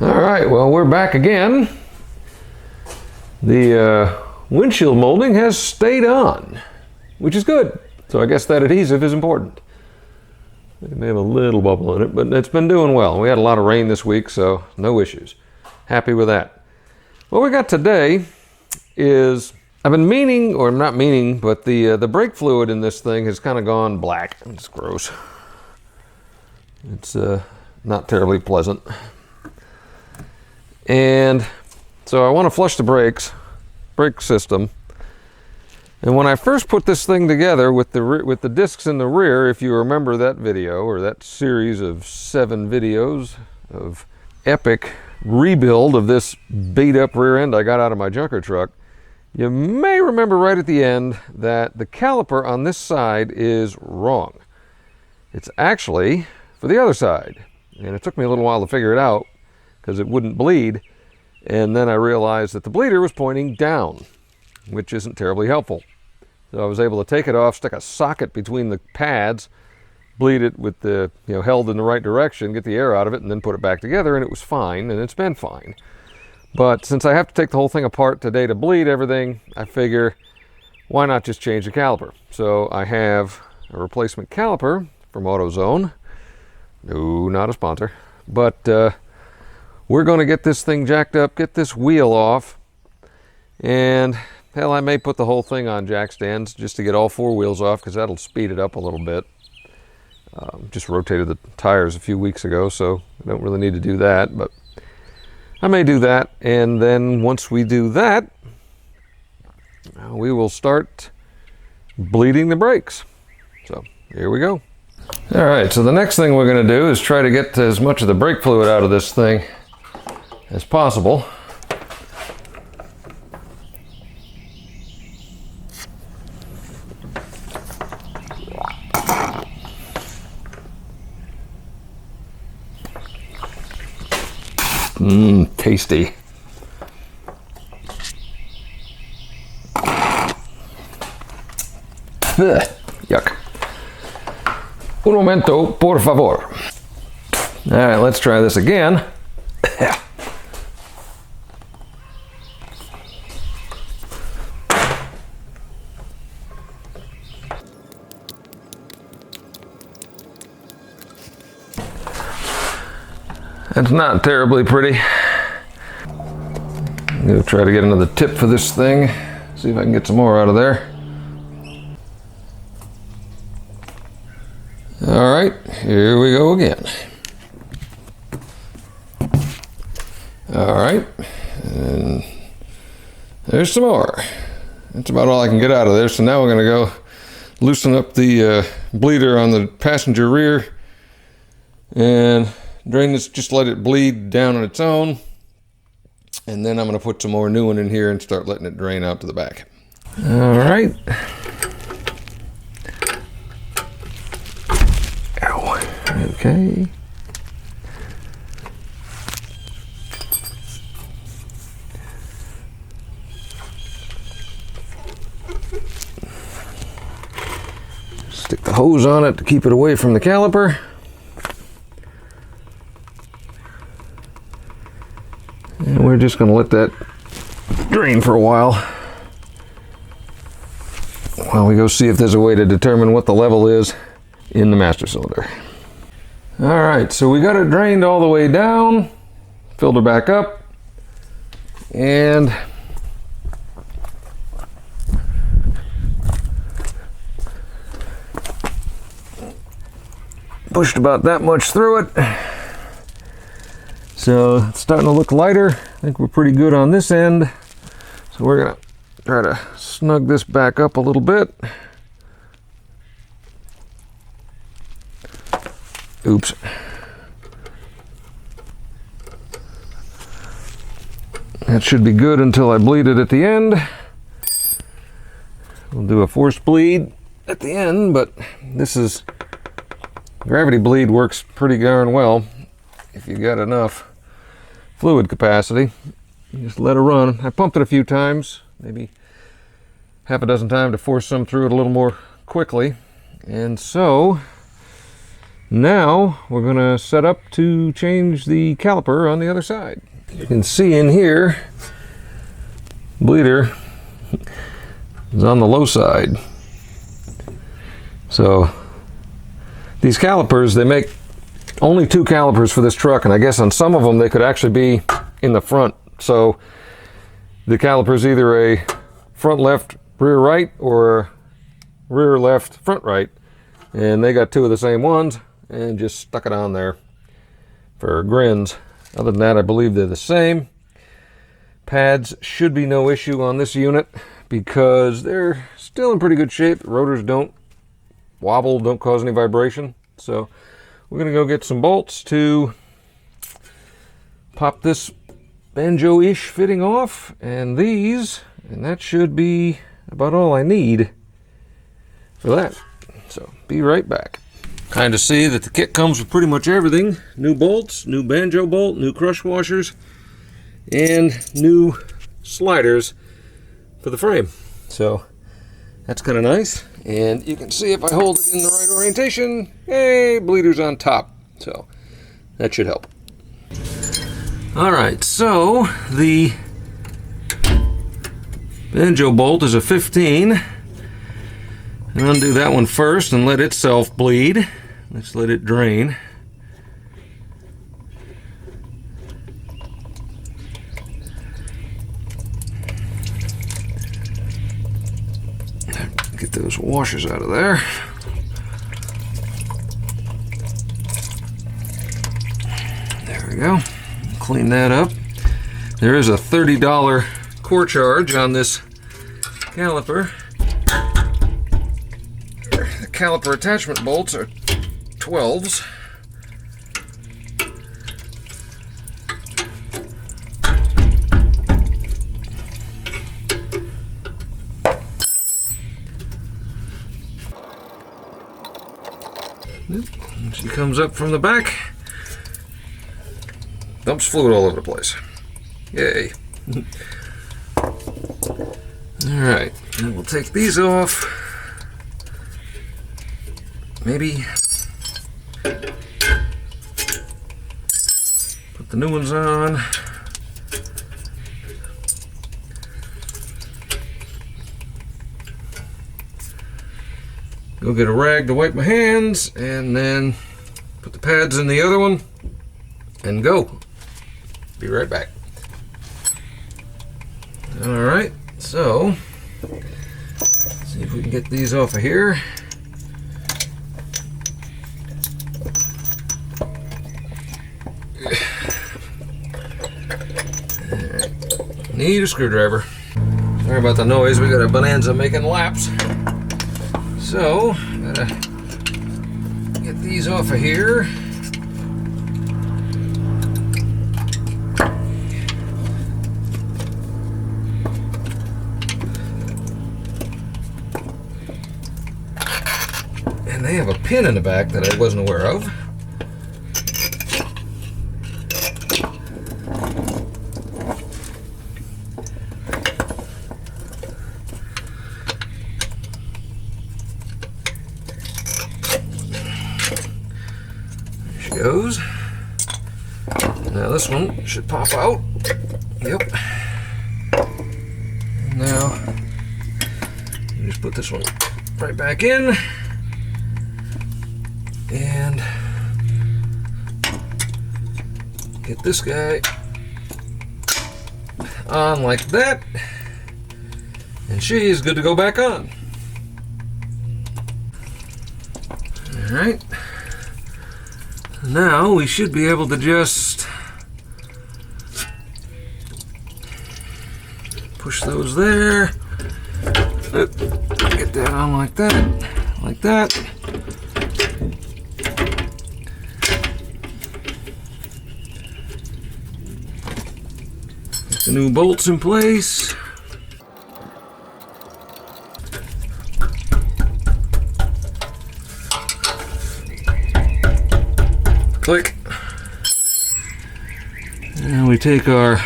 All right, well, we're back again. The windshield molding has stayed on, which is good. So I guess that adhesive is important. It may have a little bubble in it, but it's been doing well. We had a lot of rain this week, so no issues. Happy with that. What we got today is, I've been meaning, or not meaning, but the brake fluid in this thing has kind of gone black. It's gross. It's not terribly pleasant. And so I want to flush the brake system. And when I first put this thing together with the discs in the rear, if you remember that video, or that series of 7 videos of epic rebuild of this beat up rear end I got out of my junker truck, you may remember right at the end that the caliper on this side is wrong. It's actually for the other side. And it took me a little while to figure it out because it wouldn't bleed. And then I realized that the bleeder was pointing down, which isn't terribly helpful. So I was able to take it off, stick a socket between the pads, bleed it with the, held in the right direction, get the air out of it, and then put it back together, and it was fine, and it's been fine. But since I have to take the whole thing apart today to bleed everything, I figure, why not just change the caliper? So I have a replacement caliper from AutoZone. No, not a sponsor. But we're going to get this thing jacked up, get this wheel off, and hell, I may put the whole thing on jack stands just to get all 4 wheels off, because that'll speed it up a little bit. Just rotated the tires a few weeks ago, so I don't really need to do that, but I may do that. And then once we do that, we will start bleeding the brakes. So here we go. All right, so the next thing we're going to do is try to get as much of the brake fluid out of this thing as possible. Tasty. Yuck. Un momento, por favor. All right, let's try this again. It's not terribly pretty. I'm going to try to get another tip for this thing. See if I can get some more out of there. All right, here we go again. All right, and there's some more. That's about all I can get out of there. So now we're going to go loosen up the bleeder on the passenger rear and drain this, just let it bleed down on its own. And then I'm going to put some more new one in here and start letting it drain out to the back. All right. Ow. Okay. Stick the hose on it to keep it away from the caliper. And we're just going to let that drain for a while we go see if there's a way to determine what the level is in the master cylinder. All right, so we got it drained all the way down, filled her back up, and pushed about that much through it. So it's starting to look lighter. I think we're pretty good on this end. So we're gonna try to snug this back up a little bit. Oops. That should be good until I bleed it at the end. We'll do a forced bleed at the end, but this is, gravity bleed works pretty darn well if you got enough fluid capacity. You just let it run. I pumped it a few times, maybe half a dozen times to force some through it a little more quickly. And so Now we're going to set up to change the caliper on the other side. You can see in here, bleeder is on the low side. So these calipers, they make only 2 calipers for this truck, and I guess on some of them they could actually be in the front. So the caliper is either a front left, rear right, or rear left, front right. And they got 2 of the same ones and just stuck it on there for grins. Other than that, I believe they're the same. Pads should be no issue on this unit because they're still in pretty good shape. The rotors don't wobble, don't cause any vibration. So we're gonna go get some bolts to pop this banjo-ish fitting off, and these, and that should be about all I need for that. So be right back. Kind of see that the kit comes with pretty much everything. New bolts, new banjo bolt, new crush washers, and new sliders for the frame. So that's kind of nice. And you can see if I hold it in the right orientation, hey, bleeder's on top. So that should help. All right, so the banjo bolt is a 15. And undo that one first and let it self-bleed. Let's let it drain. Get those washers out of there. There we go. Clean that up. There is a $30 core charge on this caliper. The caliper attachment bolts are 12s. She comes up from the back, dumps fluid all over the place. Yay. Alright, and we'll take these off. Maybe put the new ones on. Go get a rag to wipe my hands, and then put the pads in the other one and go. Be right back. Alright, so let's see if we can get these off of here. Alright, need a screwdriver. Sorry about the noise, we got a Bonanza making laps. So, gotta get these off of here. And they have a pin in the back that I wasn't aware of. Goes. Now this one should pop out. Yep. Now you just put this one right back in and get this guy on like that, and she is good to go back on. All right. Now we should be able to just push those there. Get that on like that, like that. Get the new bolts in place. Click. And we take our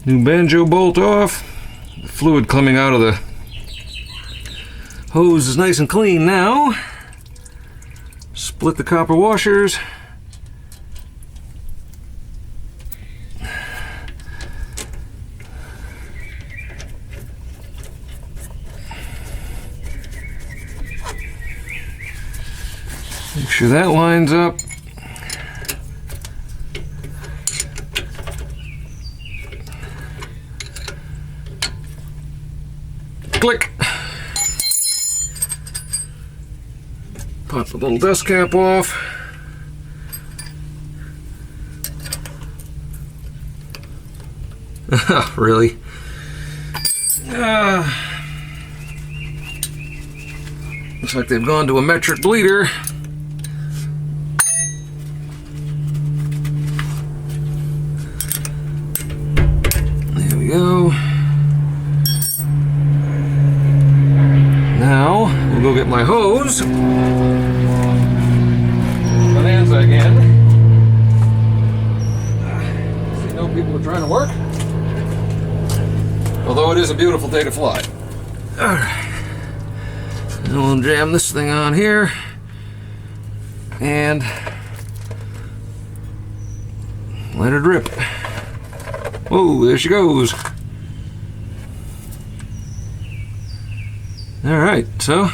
new banjo bolt off. The fluid coming out of the hose is nice and clean now. split the copper washers. Make sure that lines up. Click. Pop the little dust cap off. Really? Looks like they've gone to a metric bleeder. There we go. Now, we'll go get my hose. Bonanza again. See, no people are trying to work. Although it is a beautiful day to fly. Alright. And we'll jam this thing on here. And let her drip. Whoa, there she goes. Alright, so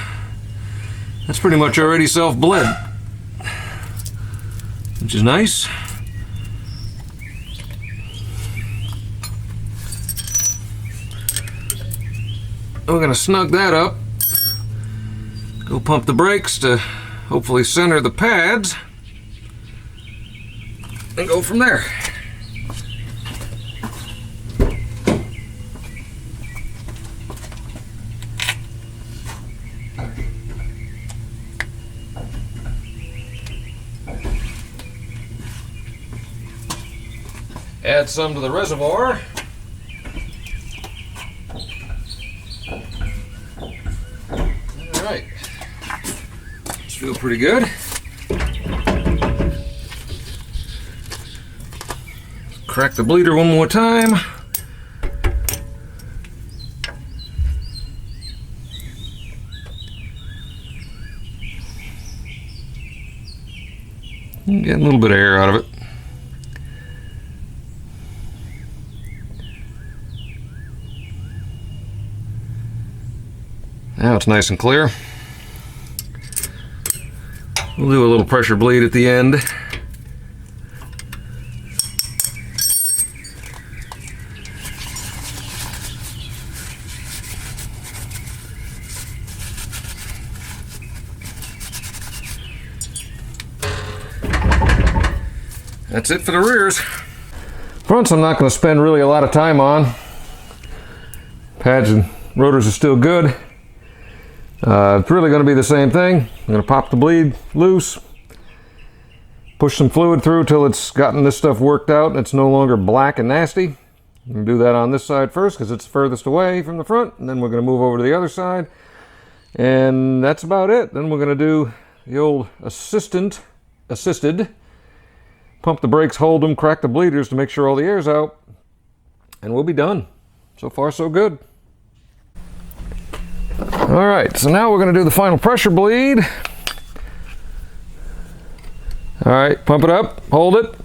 that's pretty much already self-bled, which is nice. We're going to snug that up. Go pump the brakes to hopefully center the pads. And go from there. Add some to the reservoir. Alright. This feels pretty good. Crack the bleeder one more time. Get a little bit of air out of it. Now it's nice and clear. We'll do a little pressure bleed at the end. That's it for the rears. Fronts I'm not going to spend really a lot of time on. Pads and rotors are still good. It's really going to be the same thing. I'm going to pop the bleed loose, push some fluid through till it's gotten this stuff worked out and it's no longer black and nasty. I'm going to do that on this side first because it's furthest away from the front, and then we're going to move over to the other side, and that's about it. Then we're going to do the old assisted, pump the brakes, hold them, crack the bleeders to make sure all the air's out, and we'll be done. So far so good. Alright, so now we're going to do the final pressure bleed. Alright, pump it up, hold it.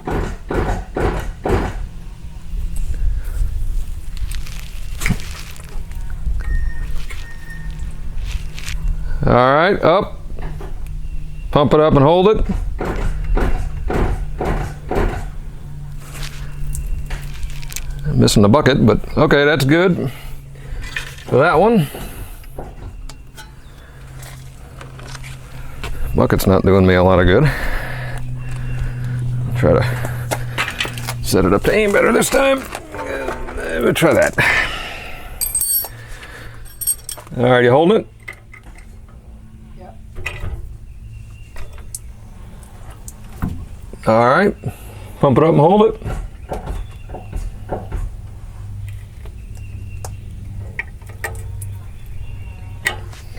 Alright, up. Pump it up and hold it. I'm missing the bucket, but okay, that's good for that one. Bucket's not doing me a lot of good. I'll try to set it up to aim better this time. We'll try that. Alright, you holding it? Yep. Alright. Pump it up and hold it.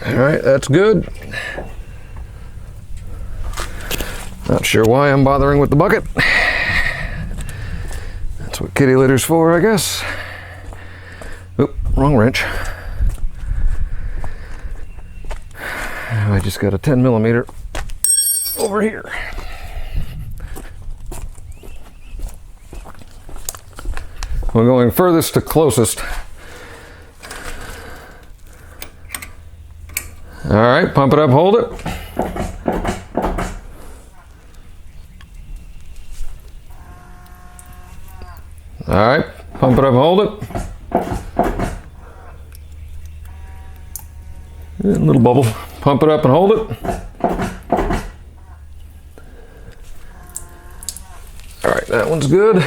Alright, that's good. Not sure why I'm bothering with the bucket. That's what kitty litter's for, I guess. Oop, wrong wrench. I just got a 10mm over over here. We're going furthest to closest. All right, pump it up, hold it. All right, pump it up, hold it. A little bubble. Pump it up and hold it. All right, that one's good.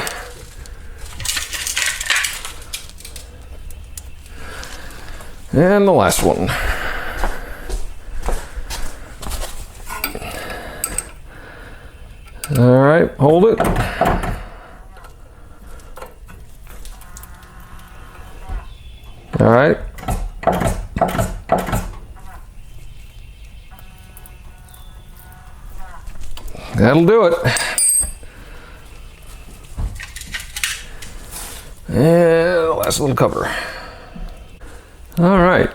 And the last one. All right, hold it. All right. That'll do it. And the last little cover. All right.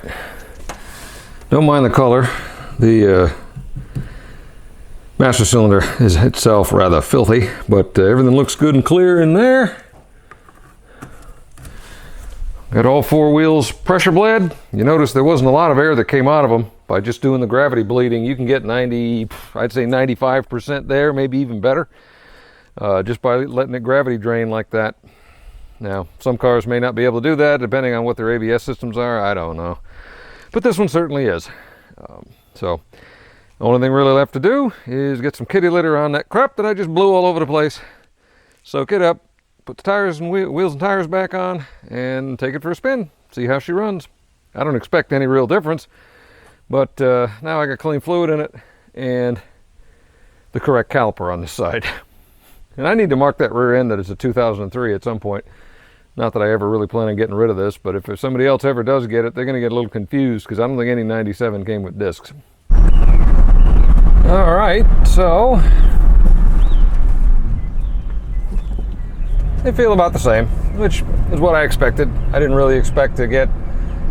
Don't mind the color. The master cylinder is itself rather filthy, but everything looks good and clear in there. Got all four wheels pressure bled. You notice there wasn't a lot of air that came out of them. By just doing the gravity bleeding, you can get 90, I'd say 95% there, maybe even better, just by letting it gravity drain like that. Now, some cars may not be able to do that, depending on what their ABS systems are. I don't know. But this one certainly is. So, the only thing really left to do is get some kitty litter on that crap that I just blew all over the place. Soak it up, put the tires and wheels and tires back on, and take it for a spin. See how she runs. I don't expect any real difference, but now I got clean fluid in it and the correct caliper on this side. And I need to mark that rear end that it's a 2003 at some point. Not that I ever really plan on getting rid of this, but if somebody else ever does get it, they're going to get a little confused because I don't think any 97 came with discs. All right, so they feel about the same, which is what I expected. I didn't really expect to get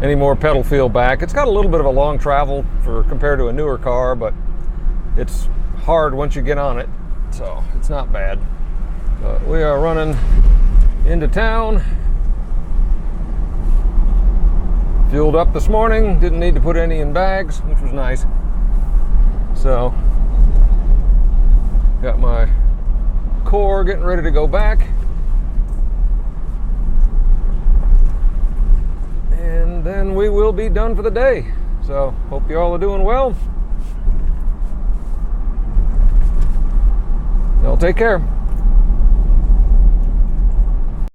any more pedal feel back. It's got a little bit of a long travel compared to a newer car, but it's hard once you get on it, so it's not bad. But we are running into town. Fueled up this morning, didn't need to put any in bags, which was nice. So, got my core getting ready to go back. And then we will be done for the day. So, hope you all are doing well. Y'all take care.